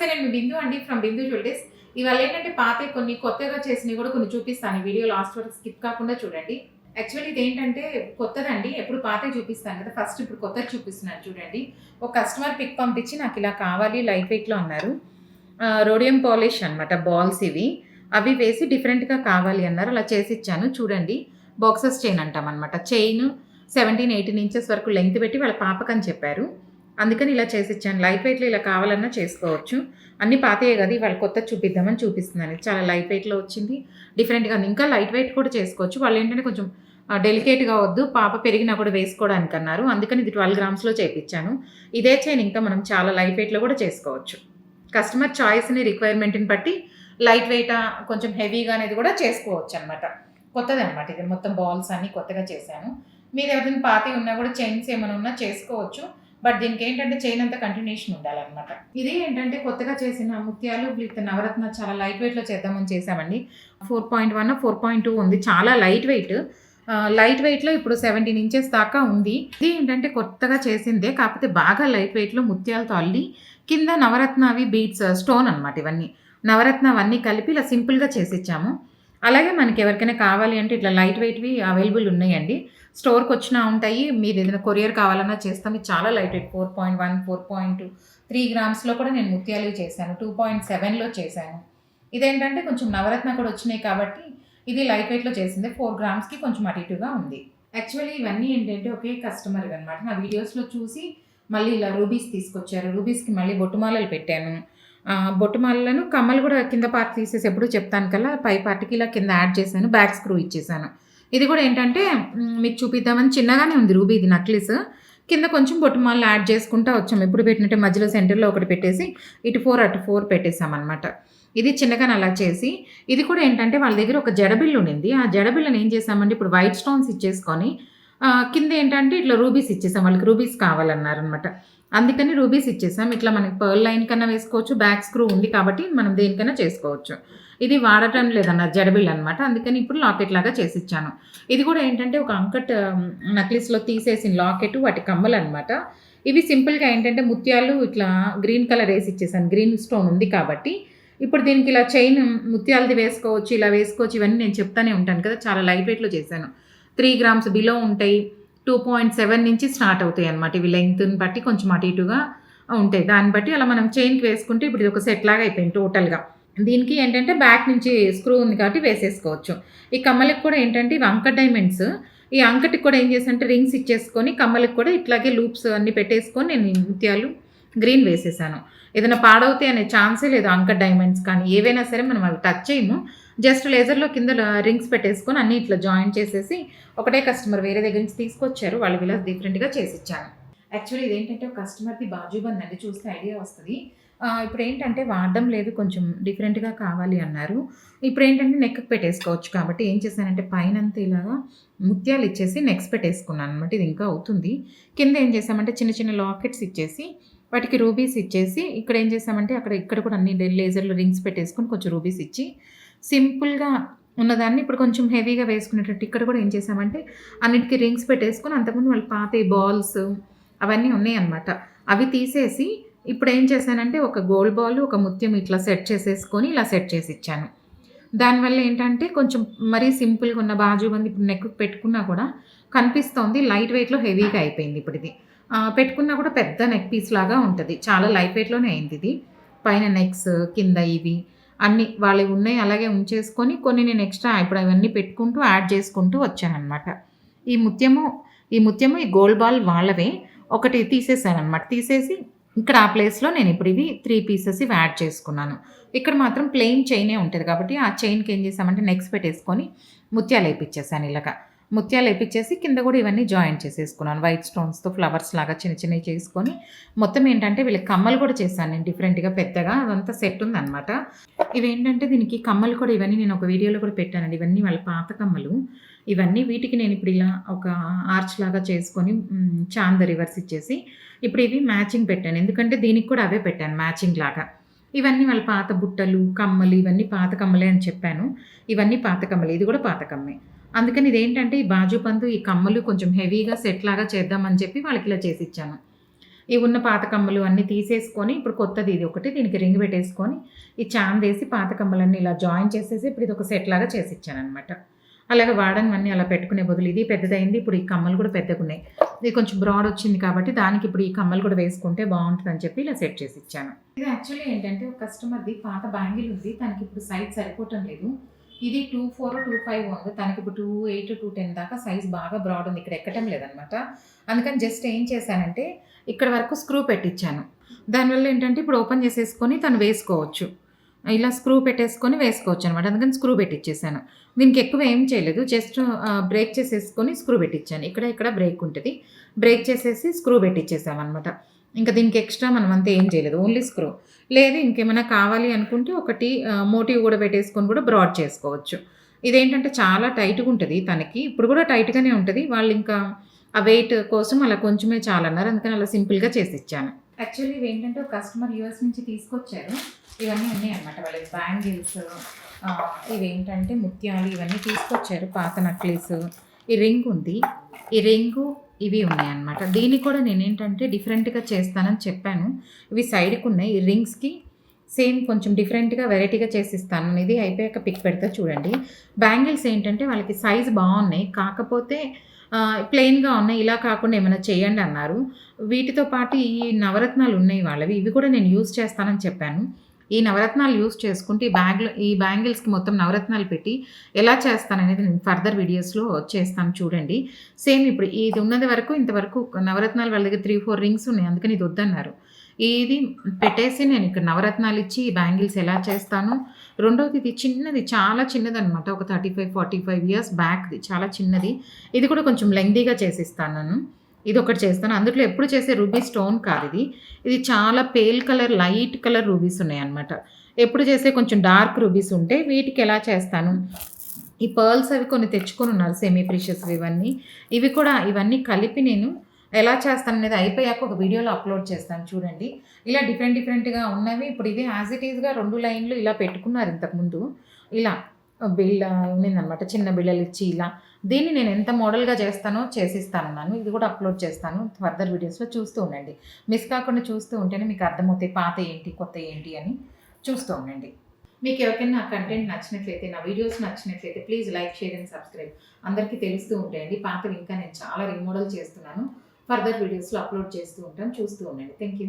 నమస్తే, నేను మీ బిందు అండి ఫ్రమ్ బిందు జ్యువెలరీస్. ఇవాళ ఏంటంటే పాతయి కొన్ని కొత్తగా చేసినవి కూడా కొన్ని చూపిస్తాను. ఈ వీడియో లాస్ట్ వరకు స్కిప్ కాకుండా చూడండి. యాక్చువల్లీ ఇదేంటంటే కొత్తదండి. ఎప్పుడు పాతయి చూపిస్తాను కదా, ఫస్ట్ ఇప్పుడు కొత్తది చూపిస్తున్నాను చూడండి. ఒక కస్టమర్ పిక్ పంపించి నాకు ఇలా కావాలి లైట్ వెయిట్లో అన్నారు. రోడియం పాలిష్ అనమాట, బాల్స్ ఇవి. అవి వేసి డిఫరెంట్గా కావాలి అన్నారు, అలా చేసి ఇచ్చాను. చూడండి, బాక్సెస్ చైన్ అంటాం అనమాట. చైన్ 17-18 ఇంచెస్ వరకు లెంగ్త్ పెట్టి వాళ్ళ పాపకని చెప్పారు, అందుకని ఇలా చేసి ఇచ్చాను. లైట్ వెయిట్లో ఇలా కావాలన్నా చేసుకోవచ్చు. అన్నీ పాతయే కదా, ఇవాళ కొత్త చూపిద్దామని చూపిస్తున్నాను. చాలా లైట్ వెయిట్లో వచ్చింది, డిఫరెంట్గా ఉంది. ఇంకా లైట్ వెయిట్ కూడా చేసుకోవచ్చు. వాళ్ళు ఏంటంటే కొంచెం డెలికేట్గా వద్దు, పాప పెరిగినా కూడా వేసుకోవడానికి అన్నారు, అందుకని ఇది 12 గ్రామ్స్లో చేయించాను. ఇదే చైన్ ఇంకా మనం చాలా లైట్ వెయిట్లో కూడా చేసుకోవచ్చు. కస్టమర్ చాయిస్ని, రిక్వైర్మెంట్ని బట్టి లైట్ వెయిట్ కొంచెం హెవీగా అనేది కూడా చేసుకోవచ్చు అనమాట. కొత్తది అనమాట ఇది. మొత్తం బాల్స్ అన్నీ కొత్తగా చేశాను. మీరు ఎవరైనా పాతవి ఉన్నా కూడా చైన్స్ ఏమైనా ఉన్నా చేసుకోవచ్చు. బట్ దీనికి ఏంటంటే చైన్ అంతా కంటిన్యూషన్ ఉండాలన్నమాట. ఇది ఏంటంటే కొత్తగా చేసిన ముత్యాలు విత్ నవరత్న చాలా లైట్ వెయిట్లో చేద్దామని చేసామండి. 4.1 4.2 ఉంది, చాలా లైట్ వెయిట్. లైట్ వెయిట్లో ఇప్పుడు 17 ఇంచెస్ దాకా ఉంది. ఇది ఏంటంటే కొత్తగా చేసిందే, కాకపోతే బాగా లైట్ వెయిట్లో ముత్యాలతో అల్లి కింద నవరత్న అవి బీడ్స్ స్టోన్ అనమాట. ఇవన్నీ నవరత్న అవన్నీ కలిపి ఇలా సింపుల్గా చేసి ఇచ్చాము. అలాగే మనకి ఎవరికైనా కావాలి అంటే ఇట్లా లైట్ వెయిట్వి అవైలబుల్ ఉన్నాయండి, స్టోర్కి వచ్చినా ఉంటాయి. మీరు ఏదైనా కొరియర్ కావాలన్నా చేస్తాం. ఇది చాలా లైట్ వెయిట్. 4.1 4.2 3 గ్రామ్స్లో కూడా నేను ముత్యాలు చేశాను. 2.7లో చేశాను. ఇదేంటంటే కొంచెం నవరత్న కూడా వచ్చినాయి కాబట్టి ఇది లైట్ వెయిట్లో చేసింది. 4 గ్రామ్స్కి కొంచెం అటు ఇటుగా ఉంది. యాక్చువల్లీ ఇవన్నీ ఏంటంటే ఒకే కస్టమర్ అనమాట. నా వీడియోస్లో చూసి మళ్ళీ ఇలా రూబీస్ తీసుకొచ్చారు. రూబీస్కి మళ్ళీ బొట్టుమాలలు పెట్టాను. బొట్టుమాలను కమ్మలు కూడా కింద పార్ట్ తీసేసి ఎప్పుడు చెప్తాను కదా, పై పార్ట్కి ఇలా కింద యాడ్ చేశాను, బ్యాక్ స్క్రూ ఇచ్చేసాను. ఇది కూడా ఏంటంటే మీకు చూపిద్దామని చిన్నగానే ఉంది రూబీ, ఇది నక్లిస్. కింద కొంచెం బొట్టుమాలను యాడ్ చేసుకుంటూ వచ్చాము. ఎప్పుడు పెట్టినట్టే మధ్యలో సెంటర్లో ఒకటి పెట్టేసి ఇటు 4 అటు 4 పెట్టేసామన్నమాట. ఇది చిన్నగానే అలా చేసి, ఇది కూడా ఏంటంటే వాళ్ళ దగ్గర ఒక జడబిల్లు ఉండింది. ఆ జడబిల్లని ఏం చేసామంటే ఇప్పుడు వైట్ స్టోన్స్ ఇచ్చేసుకొని కింద ఏంటంటే ఇట్లా రూబీస్ ఇచ్చేసాం. వాళ్ళకి రూబీస్ కావాలన్నారనమాట, అందుకని రూబీస్ ఇచ్చేసాం. ఇట్లా మనకి పర్ల్ లైన్ కన్నా వేసుకోవచ్చు, బ్యాక్ స్క్రూ ఉంది కాబట్టి మనం దేనికైనా చేసుకోవచ్చు. ఇది వాడటం లేదన్నారు జడబిల్ అనమాట, అందుకని ఇప్పుడు లాకెట్ లాగా చేసి ఇచ్చాను. ఇది కూడా ఏంటంటే ఒక అంకట్ నక్లిస్లో తీసేసిన లాకెట్, వాటి కమ్మలు అనమాట. ఇవి సింపుల్గా ఏంటంటే ముత్యాలు ఇట్లా గ్రీన్ కలర్ వేసి ఇచ్చేసాను, గ్రీన్ స్టోన్ ఉంది కాబట్టి. ఇప్పుడు దీనికి ఇలా చైన్ ముత్యాలది వేసుకోవచ్చు, ఇలా వేసుకోవచ్చు. ఇవన్నీ నేను చెప్తానే ఉంటాను కదా, చాలా లైట్ వెయిట్లో చేశాను. 3 గ్రామ్స్ బిలో ఉంటాయి. 2.7 నుంచి స్టార్ట్ అవుతాయి అనమాట. ఇవి లెంగ్త్ని బట్టి కొంచెం అటు ఇటుగా ఉంటాయి. దాన్ని బట్టి అలా మనం చైన్కి వేసుకుంటే ఇప్పుడు ఇది ఒక సెట్ లాగా అయిపోయింది టోటల్గా. దీనికి ఏంటంటే బ్యాక్ నుంచి స్క్రూ ఉంది కాబట్టి వేసేసుకోవచ్చు. ఈ కమ్మలకి కూడా ఏంటంటే ఇవి అంకట్ డైమండ్స్. ఈ అంకటికి కూడా ఏం చేశానంటే రింగ్స్ ఇచ్చేసుకొని కమ్మలకి కూడా ఇట్లాగే లూప్స్ అన్నీ పెట్టేసుకొని నేను ఈ ముత్యాలు గ్రీన్ వేసేసాను. ఏదైనా పాడవుతాయి అనే ఛాన్సే లేదు. అంకట్ డైమండ్స్ కానీ ఏవైనా సరే మనం అవి టచ్ చేయము, జస్ట్ లేజర్లో కింద రింగ్స్ పెట్టేసుకొని అన్నీ ఇట్లా జాయిన్ చేసేసి ఒకటే కస్టమర్ వేరే దగ్గర నుంచి తీసుకొచ్చారు, వాళ్ళు ఇలా డిఫరెంట్గా చేసి ఇచ్చాను. యాక్చువల్లీ ఇదేంటంటే ఒక కస్టమర్ది బాజుబంద్ అండి, చూస్తే ఐడియా వస్తుంది. ఇప్పుడు ఏంటంటే వాడడం లేదు, కొంచెం డిఫరెంట్గా కావాలి అన్నారు. ఇప్పుడు ఏంటంటే నెక్కి పెట్టేసుకోవచ్చు కాబట్టి ఏం చేశానంటే పైనంతా ఇలాగా ముత్యాలు ఇచ్చేసి నెక్స్ పెట్టేసుకున్నాను అనమాట. ఇది ఇంకా అవుతుంది. కింద ఏం చేసామంటే చిన్న చిన్న లాకెట్స్ ఇచ్చేసి వాటికి రూబీస్ ఇచ్చేసి ఇక్కడ ఏం చేసామంటే ఇక్కడ కూడా అన్ని లేజర్లు రింగ్స్ పెట్టేసుకొని కొంచెం రూబీస్ ఇచ్చి సింపుల్గా ఉన్నదాన్ని ఇప్పుడు కొంచెం హెవీగా వేసుకునేటట్టు ఇక్కడ కూడా ఏం చేసామంటే అన్నిటికీ రింగ్స్ పెట్టేసుకొని, అంతకుముందు వాళ్ళు పాత బాల్స్ అవన్నీ ఉన్నాయి అన్నమాట, అవి తీసేసి ఇప్పుడు ఏం చేశానంటే ఒక గోల్డ్ బాల్ ఒక ముత్యం ఇట్లా సెట్ చేసేసుకొని ఇలా సెట్ చేసి ఇచ్చాను. దానివల్ల ఏంటంటే కొంచెం మరీ సింపుల్గా ఉన్న బాజుబంది ఇప్పుడు నెక్ పెట్టుకున్నా కూడా కనిపిస్తోంది, లైట్ వెయిట్లో హెవీగా అయిపోయింది. ఇప్పుడు ఇది పెట్టుకున్నా కూడా పెద్ద నెక్ పీస్ లాగా ఉంటుంది, చాలా లైట్ వెయిట్లోనే అయింది ఇది. పైన నెక్స్ కింద ఇవి అన్నీ వాళ్ళవి ఉన్నాయి, అలాగే ఉంచేసుకొని కొన్ని నేను ఎక్స్ట్రా ఇప్పుడు అవన్నీ పెట్టుకుంటూ యాడ్ చేసుకుంటూ వచ్చానమాట. ఈ ముత్యము ఈ గోల్డ్ బాల్ వాళ్ళవే ఒకటి తీసేసాను అనమాట. తీసేసి ఇక్కడ ఆ ప్లేస్లో నేను ఇప్పుడు ఇవి 3 పీసెస్ ఇవి యాడ్ చేసుకున్నాను. ఇక్కడ మాత్రం ప్లెయిన్ చైనే ఉంటుంది కాబట్టి ఆ చైన్కి ఏం చేసామంటే నెక్స్ట్ పెట్టేసుకొని ముత్యాలు వేయించేసాను. ఇలాగా ముత్యాలు వేయించేసి కింద కూడా ఇవన్నీ జాయిన్ చేసేసుకున్నాను. వైట్ స్టోన్స్తో ఫ్లవర్స్ లాగా చిన్న చిన్నవి చేసుకొని మొత్తం ఏంటంటే వీళ్ళకి కమ్మలు కూడా చేశాను నేను డిఫరెంట్గా పెద్దగా, అదంతా సెట్ ఉందన్నమాట. ఇవేంటంటే దీనికి కమ్మలు కూడా ఇవన్నీ నేను ఒక వీడియోలో కూడా పెట్టానండి. ఇవన్నీ వాళ్ళ పాత కమ్మలు ఇవన్నీ. వీటికి నేను ఇప్పుడు ఇలా ఒక ఆర్చ్ లాగా చేసుకొని చాంద రివర్స్ ఇచ్చేసి ఇప్పుడు ఇవి మ్యాచింగ్ పెట్టాను, ఎందుకంటే దీనికి కూడా అవే పెట్టాను మ్యాచింగ్ లాగా. ఇవన్నీ వాళ్ళ పాత బుట్టలు కమ్మలు ఇవన్నీ పాత కమ్మలే అని చెప్పాను. ఇవన్నీ పాత కమ్మలు, ఇది కూడా పాత కమ్మే. అందుకని ఇదేంటంటే ఈ బాజుబందు ఈ కమ్మలు కొంచెం హెవీగా సెట్ లాగా చేద్దామని చెప్పి వాళ్ళకి ఇలా చేసి ఇచ్చాను. ఈ ఉన్న పాత కమ్మలు అన్నీ తీసేసుకొని ఇప్పుడు కొత్తది ఇది ఒకటి దీనికి రింగ్ పెట్టేసుకొని ఈ చాందేసి పాత కమ్మలన్నీ ఇలా జాయిన్ చేసేసి ఇప్పుడు ఇది ఒక సెట్ లాగా చేసిచ్చాననమాట. అలాగే వాడనివన్నీ అలా పెట్టుకునే బదులు ఇది పెద్దదయింది. ఇప్పుడు ఈ కమ్మలు కూడా పెద్దగున్నాయి. ఇది కొంచెం బ్రాడ్ వచ్చింది కాబట్టి దానికి ఇప్పుడు ఈ కమ్మలు కూడా వేసుకుంటే బాగుంటుందని చెప్పి ఇలా సెట్ చేసి ఇచ్చాను. ఇది యాక్చువల్లీ ఏంటంటే ఒక కస్టమర్ది పాత బ్యాంగిల్ ఉంది. తనకి ఇప్పుడు సైజ్ సరిపోవటం లేదు. ఇది 24, 25 ఉంది. తనకి ఇప్పుడు 28, 210 దాకా సైజ్ బాగా బ్రాడ్ ఉంది. ఇక్కడ ఎక్కటం లేదనమాట. అందుకని జస్ట్ ఏం చేశానంటే ఇక్కడ వరకు స్క్రూ పెట్టించాను. దానివల్ల ఏంటంటే ఇప్పుడు ఓపెన్ చేసేసుకొని తను వేసుకోవచ్చు. ఇలా స్క్రూ పెట్టేసుకొని వేసుకోవచ్చు అనమాట. అందుకని స్క్రూ పెట్టించేసాను. దీనికి ఎక్కువ ఏం చేయలేదు. జస్ట్ బ్రేక్ చేసేసుకొని స్క్రూ పెట్టించాను. ఇక్కడ బ్రేక్ ఉంటుంది. బ్రేక్ చేసేసి స్క్రూ పెట్టించేసామనమాట. ఇంకా దీనికి ఎక్స్ట్రా మనం అంతా ఏం చేయలేదు. Only screw. లేదు ఇంకేమైనా కావాలి అనుకుంటే ఒకటి మోటివ్ కూడా పెట్టేసుకొని కూడా బ్రాడ్ చేసుకోవచ్చు. ఇదేంటంటే చాలా టైట్‌గా ఉంటది తనకి. ఇప్పుడు కూడా టైట్‌గానే ఉంటది. వాళ్ళు ఇంకా ఆ వెయిట్ కోసం అలా కొంచెమే చాలన్నారు. అందుకని అలా సింపుల్‌గా చేసిచ్చాను. యాక్చువల్లీ ఇవేంటంటే ఒక కస్టమర్ యూఎస్ నుంచి తీసుకొచ్చారు. ఇవన్నీ ఉన్నాయన్నమాట. వాళ్ళకి బ్యాంగిల్స్, ఇవేంటంటే ముత్యాలు ఇవన్నీ తీసుకొచ్చారు. పాత నక్లీస్, ఈ రింగ్ ఉంది. ఈ రింగు ఇవి ఉన్నాయన్నమాట. దీన్ని కూడా నేనేంటంటే డిఫరెంట్‌గా చేస్తానని చెప్పాను. ఇవి సైడ్‌కి ఉన్నాయి. ఈ రింగ్స్‌కి సేమ్ కొంచెం డిఫరెంట్‌గా వెరైటీగా చేసిస్తాను. ఇది అయిపోయాక పిక్ పెడతా చూడండి. బ్యాంగిల్స్ ఏంటంటే వాళ్ళకి సైజ్ బాగున్నాయి. కాకపోతే ప్లెయిన్‌గా ఉన్నాయి. ఇలా కాకుండా ఏమైనా చేయండి అన్నారు. వీటితో పాటు ఈ నవరత్నాలు ఉన్నాయి వాళ్ళవి. ఇవి కూడా నేను యూజ్ చేస్తానని చెప్పాను. ఈ నవరత్నాలు యూజ్ చేసుకుంటే ఈ బ్యాంగిల్స్‌కి మొత్తం నవరత్నాలు పెట్టి ఎలా చేస్తాననేది నేను ఫర్దర్ వీడియోస్‌లో చేస్తాను చూడండి. సేమ్ ఇప్పుడు ఇది ఉన్నది వరకు ఇంతవరకు నవరత్నాలు వాళ్ళ దగ్గర 3, 4 రింగ్స్ ఉన్నాయి. అందుకని ఇది వద్దన్నారు. ఇది పెట్టేసి నేను ఇక్కడ నవరత్నాలు ఇచ్చి ఈ బ్యాంగిల్స్ ఎలా చేస్తాను. రెండోది ఇది చిన్నది, చాలా చిన్నదనమాట. ఒక 35, 45 ఇయర్స్ బ్యాక్‌ది చాలా చిన్నది. ఇది కూడా కొంచెం లెంగ్తీగా చేసిస్తాను నేను. ఇదొకటి చేస్తాను. అందులో ఎప్పుడు చేసే రూబీ స్టోన్ కాదిది. ఇది చాలా pale colour, light colour rubies ఉన్నాయన్నమాట. ఎప్పుడు చేసే కొంచెం డార్క్ రూబీస్ ఉంటే వీటికి ఎలా చేస్తాను. ఈ పర్ల్స్ అవి కొన్ని తెచ్చుకొని ఉన్నారు సెమీ ప్రీషియస్ ఇవన్నీ. ఇవి కూడా ఇవన్నీ కలిపి నేను ఎలా చేస్తాననేది అయిపోయాక ఒక వీడియోలో అప్లోడ్ చేస్తాను చూడండి. ఇలా డిఫరెంట్‌గా ఉన్నవి ఇప్పుడు ఇది యాజ్ ఇట్ ఈస్‌గా 2 లైన్‌లు ఇలా పెట్టుకున్నారు ఇంతకుముందు. ఇలా బిళ్ళ ఉన్నిందనమాట. చిన్న బిళ్ళలిచ్చి ఇలా. దీన్ని నేను ఎంత మోడల్‌గా చేస్తానో చేసిస్తానన్నాను. ఇది కూడా అప్లోడ్ చేస్తాను. ఫర్దర్ వీడియోస్‌లో చూస్తూ ఉండండి. మిస్ కాకుండా చూస్తూ ఉంటేనే మీకు అర్థమవుతాయి పాతయి ఏంటి, కొత్తయి ఏంటి అని చూస్తూ ఉండండి. మీకు ఎవరికైనా నా కంటెంట్ నచ్చినట్లయితే, నా వీడియోస్ నచ్చినట్లయితే please like, share and subscribe. అందరికీ తెలుస్తూ ఉంటాయండి. పాతవి ఇంకా నేను చాలా రీమోడల్ చేస్తున్నాను. ఫర్దర్ వీడియోస్‌లో అప్లోడ్ చేస్తూ ఉంటాను. చూస్తూ ఉండండి. Thank you.